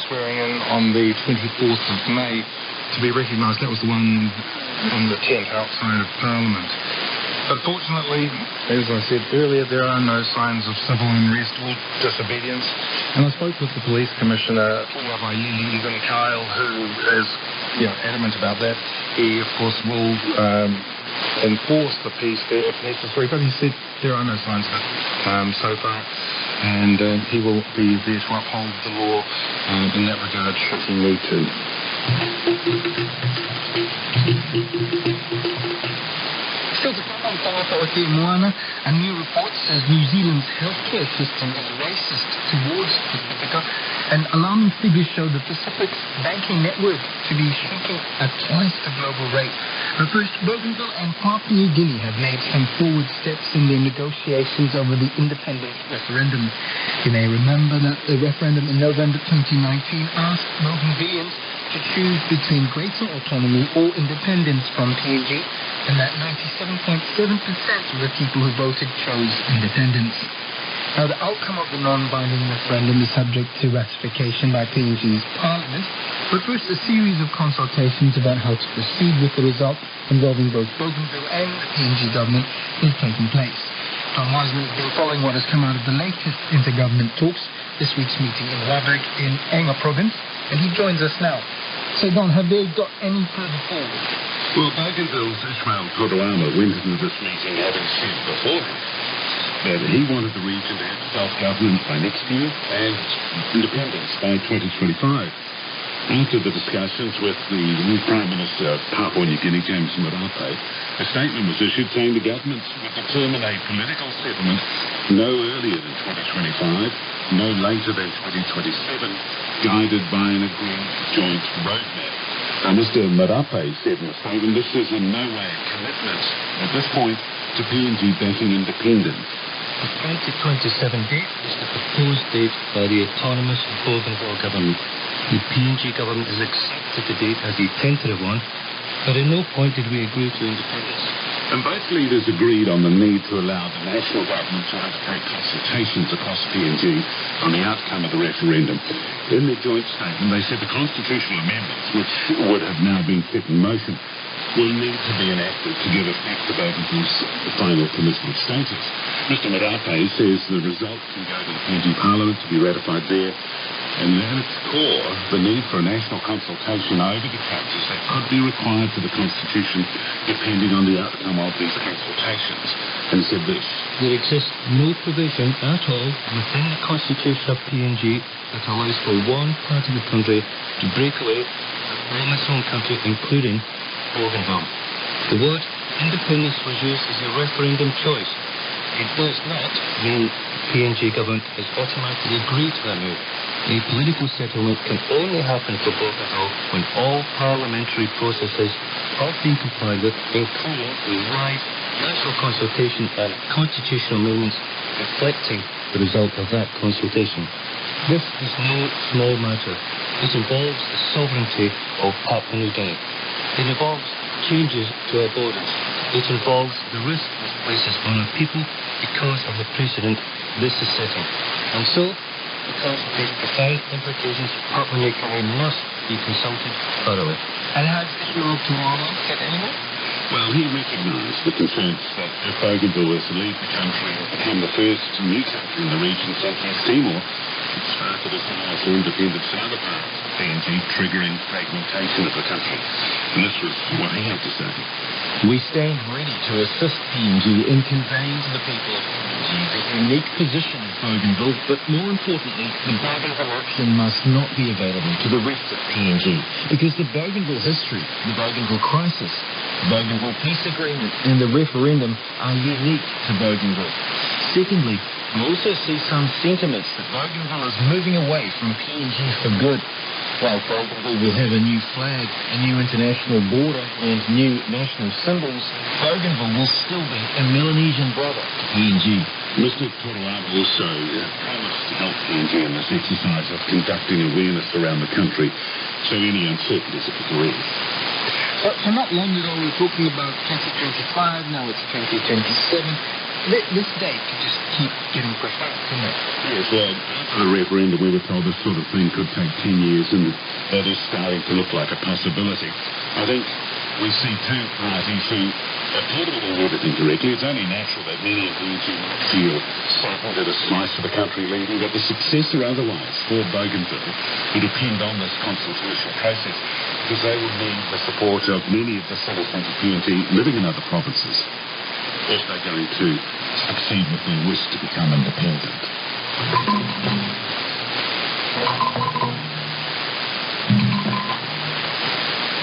swearing in on the 24th of May to be recognised. That was the one on the tent outside of Parliament. But fortunately, as I said earlier, there are no signs of civil unrest or disobedience. And I spoke with the police commissioner, Lili Egan Kyle, who is adamant about that. He, of course, will enforce the peace there if necessary, but he said there are no signs of it so far. And he will be there to uphold the law in that regard should he need to. Still to come on Whakapapa Moana, a new report says New Zealand's healthcare system is racist towards Pacifica. And alarming figures show the Pacific's banking network to be shrinking at twice the global rate. But first, Bougainville and Papua New Guinea have made some forward steps in their negotiations over the independence referendum. You may remember that the referendum in November 2019 asked Bougainvilleans to choose between greater autonomy or independence from PNG, and that 97.7% of the people who voted chose independence. Now, the outcome of the non-binding referendum is subject to ratification by PNG's parliament, but first a series of consultations about how to proceed with the result involving both Bougainville and the PNG government is taking place. Don Wiseman has been following what has come out of the latest intergovernment talks, this week's meeting in Wabek in Enga province, and he joins us now. So, Don, have they got any further forward? Well, Bougainville's Ishmael Kodawama went into this meeting having said before that he wanted the region to have self-government by next year and independence by 2025. After the discussions with the new Prime Minister of Papua New Guinea, James Marape, a statement was issued saying the government would determine a political settlement no earlier than 2025, no later than 2027, guided by an agreed joint roadmap. Now, Mr. Marape said in the statement, this is in no way a commitment at this point to PNG backing independence. The 2027 date is the proposed date by the autonomous Bougainville government. The PNG government has accepted the date as a tentative one, but at no point did we agree to independence. And both leaders agreed on the need to allow the national government to undertake consultations across PNG on the outcome of the referendum. In their joint statement, they said the constitutional amendments, which would have now been set in motion, will need to be enacted to give effect to Bougainville's final political status. Mr. Marape says the result can go to the PNG Parliament to be ratified there, and at its core, the need for a national consultation over the changes that could be required to the Constitution depending on the outcome of these consultations. And said this: there exists no provision at all within the Constitution of PNG that allows for one part of the country to break away from its own country, including Bougainville. The word independence was used as a referendum choice. It does not mean the PNG government has automatically agreed to that move. A political settlement can only happen for Bougainville when all parliamentary processes have been complied with, including a wide national consultation and constitutional amendments reflecting the result of that consultation. This is no small matter. This involves the sovereignty of Papua New Guinea. It involves changes to our borders. It involves the risk this places on our people because of the precedent this is setting. And so, because of these profound implications, Papua New Guinea must be consulted thoroughly. And has Ishmael Kodawama said anything? Well, he recognised the concerns that if Bougainville is to leave the country and become the first new country in the region since East Timor, it started as an for independence in other parts of PNG, triggering fragmentation of the country. And this was what he had to say. We stand ready to assist PNG in conveying to the people of PNG the unique position of Bougainville, but more importantly, the Bougainville option must not be available to the rest of PNG, because the Bougainville history, the Bougainville crisis, the Bougainville peace agreement, and the referendum are unique to Bougainville. Secondly, we also see some sentiments that Bougainville is moving away from PNG for good. While Bougainville will have a new flag, a new international border, and new national symbols, Bougainville will still be a Melanesian brother to PNG. Mr. Kodawama also promised to help PNG in this exercise of conducting awareness around the country, so any uncertainties are put to rest. So not long ago we were talking about 2025, now it's 2027. This date could just keep getting pushed out, couldn't it? Yes, well, after the referendum we were told this sort of thing could take 10 years, and that is starting to look like a possibility. I think we see two parties who appear to be doing everything correctly. It's only natural that many of these who feel saddened that a slice of the country leaving, but the success or otherwise for Bougainville will depend on this consultation process, because they will need the support of many of the citizens of PNG living in other provinces if they're going to succeed with their wish to become independent.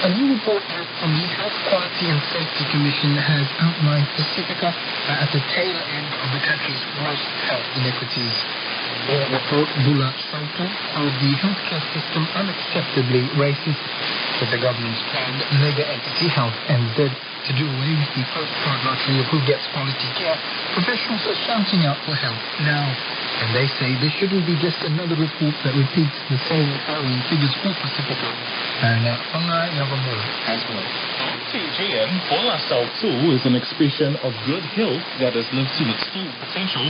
A new report out from the Health Quality and Safety Commission has outlined Pacifica at the tail end of the country's worst health inequities. The report, Bula Sautu, called the healthcare system unacceptably racist, with the government's planned mega entity Health NZ to do away with the postcard lottery of who gets quality care. Professionals are shouting out for help now, and they say this shouldn't be just another report that repeats the same following figures for Pacifica. And as well. TGN, Bula Sautu is an expression of good health that has lived to its full potential,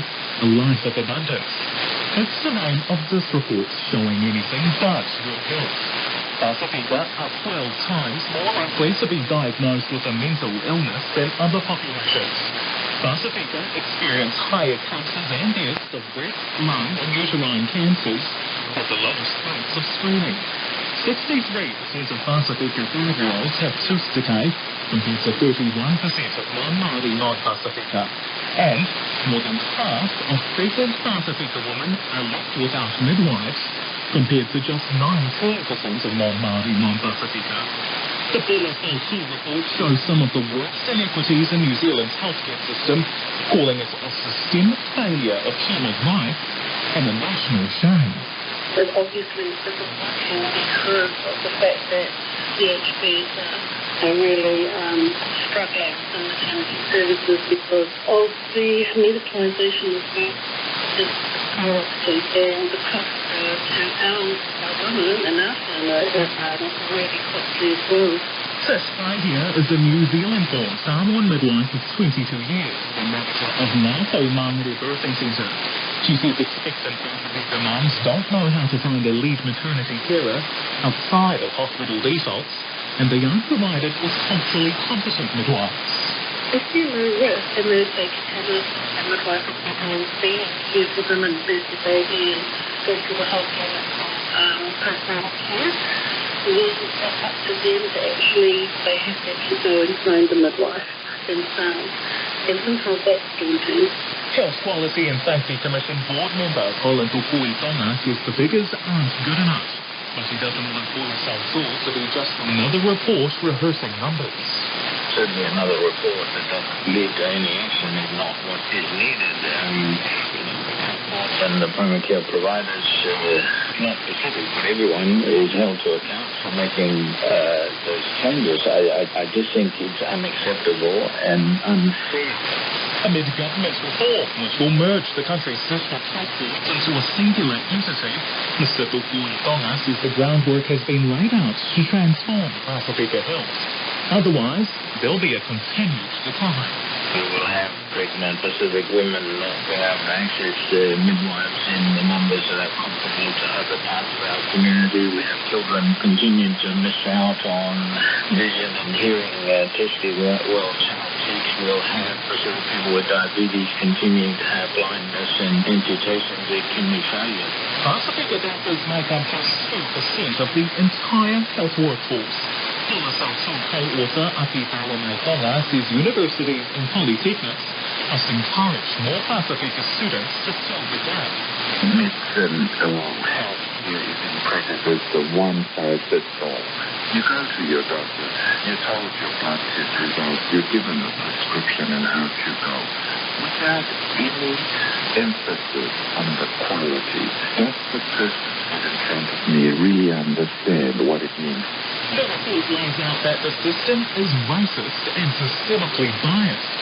a life of abundance. It's the name of this report showing anything but good health. Pacifica are 12 times more likely to be diagnosed with a mental illness than other populations. Pacifica experience higher cases and deaths of breast, lung, and uterine cancers with the lowest rates of screening. 63% of Pacifica 5-year-olds have tooth decay, compared to 31% of non-Māori non-Pacifica. And more than half of pregnant Pacifica women are left without midwives, compared to just 19% of non-Māori non-Pacifica. The Bula Sautu report shows some of the worst inequities in New Zealand's healthcare system, calling it a systemic failure of human life and a national shame. It's obviously disappointing because of the fact that CHPs are really struggling in maternity services because of the medicalisation of the priority and the cost to our women and our families really costly as well. This right here is a New Zealand-born Samoan midwife of 22 years, the manager of Ngāto Māngere Birthing Centre. She says expectant Pacifica mums don't know how to find a lead maternity carer outside of hospital defaults, and they aren't provided with culturally competent midwives. If you know risk, and they can have a midwife and being cared for them and birth the baby and go through the whole gamut of postnatal care, then it's up to them to actually, they have to actually go and find the midwife themselves. And sometimes that's daunting. Health Quality and Safety Commission board member Colin Tonga says the figures aren't good enough, but he doesn't want Bula Sautu to be just another report rehearsing numbers. Certainly another report that doesn't lead to any action is not what is needed. And the primary care providers, not specific, but everyone is held to account for making those changes. I just think it's unacceptable and unfair. Amid government reform, which will merge the country's district health boards into a singular entity, Mr. Tonga says the groundwork has been laid out to transform Pacifica Health. Otherwise, there'll be a continued decline. We will have pregnant Pacific women not being able to access midwives in the numbers that are comparable to other parts of our community. We have children continuing to miss out on vision and hearing testing. Well, we'll have Pacific people with diabetes continuing to have blindness and amputations and kidney failure. Pacifica doctors make up just 2% of the entire health workforce. Bula Sautu co-author Aficionado says universities and polytechnics must encourage more Pacifica students to fill the gap. Medicine or health is in practice as the one size fits all. You go to your doctor, you're told your blood test results, you're given a prescription and how to go, without any emphasis on the quality. Does the person in front of me really understand what it means? The report lays out that the system is racist and systemically biased.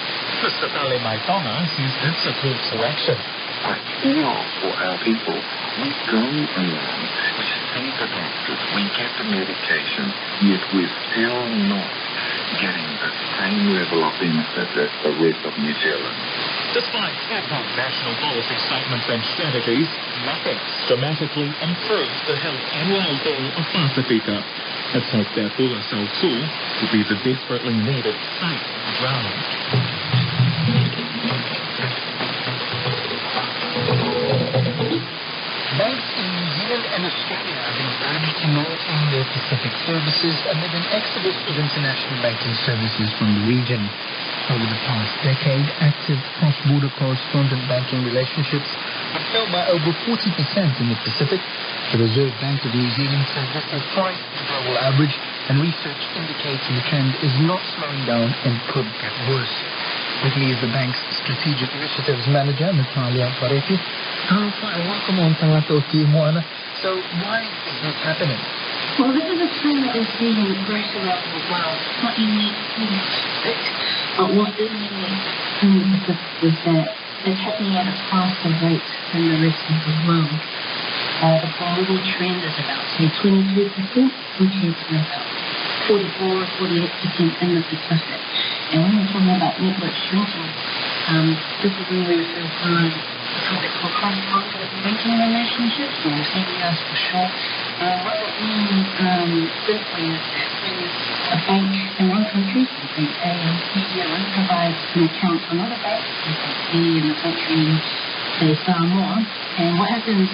Mr. Tonga says it's a call to action. I feel for our people. We go around, we see the doctors, we get the medication, yet we're still not getting the same level of benefit as the rest of New Zealand. Despite several national policy statements and strategies, nothing's dramatically improved the health and well-being of Pacifica. Let's hope that Bula Sautu will be the desperately needed safe ground. Both in New Zealand and Australia have been urged to maintain their Pacific services amid an exodus of international banking services from the region. Over the past decade, active cross-border correspondent banking relationships have fell by over 40% in the Pacific. The Reserve Bank of New Zealand says this is twice the global average and research indicates the trend is not slowing down and could get worse. With me is the bank's Strategic Initiatives Manager, Natalia Pareki. Welcome on Tangato Moana. So why is this happening? Well, this is a trend that is seen greater around the world. It's not unique to the Pacific, but what is unique in the Pacific is that it's happening at a faster rate than the rest of the world. The global trend is about, say, 22% compared to about 44 or 48% in the Pacific. And when we're talking about network shrinking, this is when we refer to a topic called cross-border banking relationships, or CBRs for short. What that means simply is that when a bank in one country, so bank A in New Zealand, provides an account to another bank, so bank B in the country, say Samoa, and what happens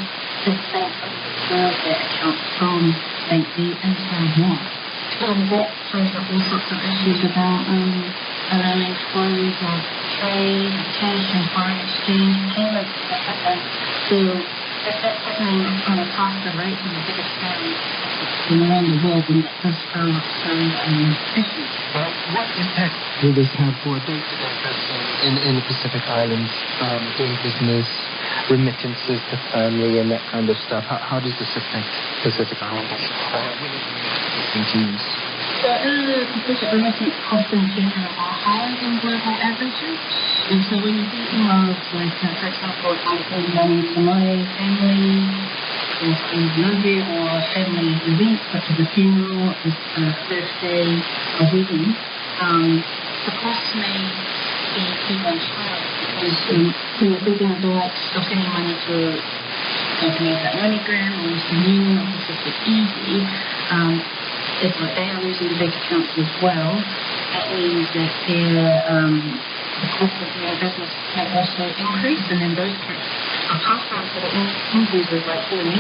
is bank transfers that account from bank B in Samoa. That throws up all sorts of issues about allowing flows of trade, cash and foreign exchange payments to happen. So that's happening on a faster rate and a bigger scale around the world, and that does throw up some issues. Well, what impact will this have for a day-to-day person in the Pacific Islands, doing business, remittances to family and that kind of stuff? How does this affect Pacific Islanders? So in the Pacific, remittance costs in general are higher than global averages. And so when you're thinking of, like, for example, if I'm sending money to my family, or movie, or a family event, such as a funeral, a birthday, a wedding, the costs may be even higher because when you're thinking of the likes of sending money to companies like MoneyGram or Western Union or Pacific Easy, if they are losing bank accounts as well, that means that the cost of doing business can also increase, and then those costs are passed on to the end users like you and me.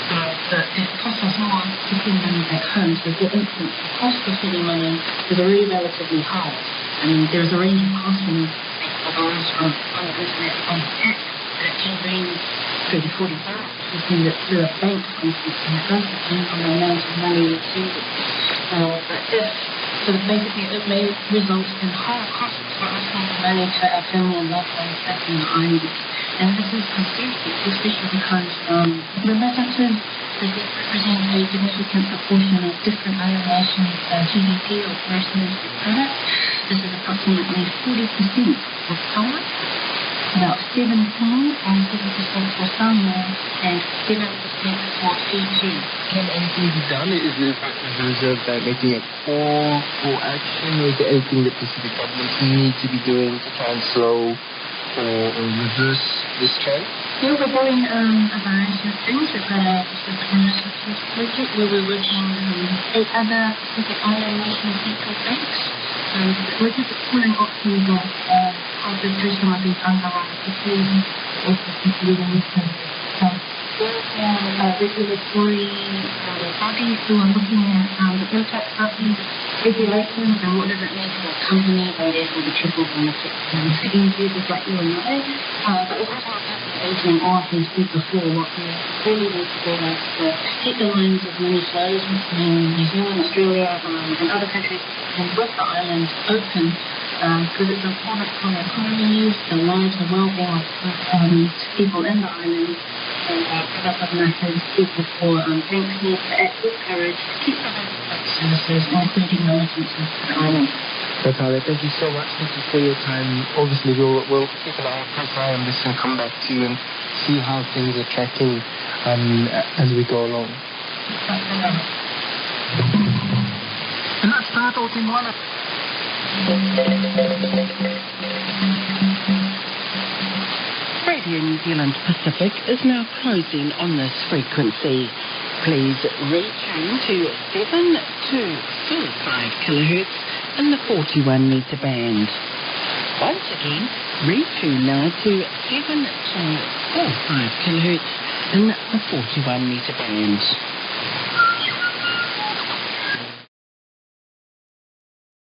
But it costs us more to send money back home. So for instance, the cost of sending money is already relatively high. I mean, there's a range of costs when borrows from on the internet on the app, but it can range $30, $40 to send it through a bank, for instance, and it does depend on the amount of money you're sending. So basically it may result in higher costs for us sending money to our family and loved ones back in the islands. And this is concerning, especially because remittances represent a significant proportion of different island nations' GDP or gross domestic product. This is approximately 40% for Tonga, about 17 or 7% for Samoa, and 7% for Fiji. Can anything be done? Is the Reserve Bank making a call for action, or is there anything that Pacific governments need to be doing to try and slow or reverse this trend? Yeah, we're doing a variety of things. We've got a Pacific Initiatives project where we're working with 8 other Pacific Island nation central banks. We're just exploring options of how to do some of these underlying issues, also considering some regulatory bodies who are looking at the impact of these regulations and what does it mean for a company, and therefore the trickle down effect to end users like you and I. But it's also engaging all of these things before what we really need to do is to keep the lines of money flows between New Zealand, Australia, and other countries, and with the island open, because it's important for the economies, the lives, the well-being of people in the island. And that matters people for banks need to act with courage to keep providing services, including remittances to the island. Natalia, thank you so much. Thank you for your time. Obviously, we'll keep an close eye on this and come back to you and see how things are tracking as we go along. And let's start out in one. Radio New Zealand Pacific is now closing on this frequency. Please retune to 7.245 kilohertz in the 41 metre band. Once again, retune now to 7.245 kilohertz in the 41 metre band.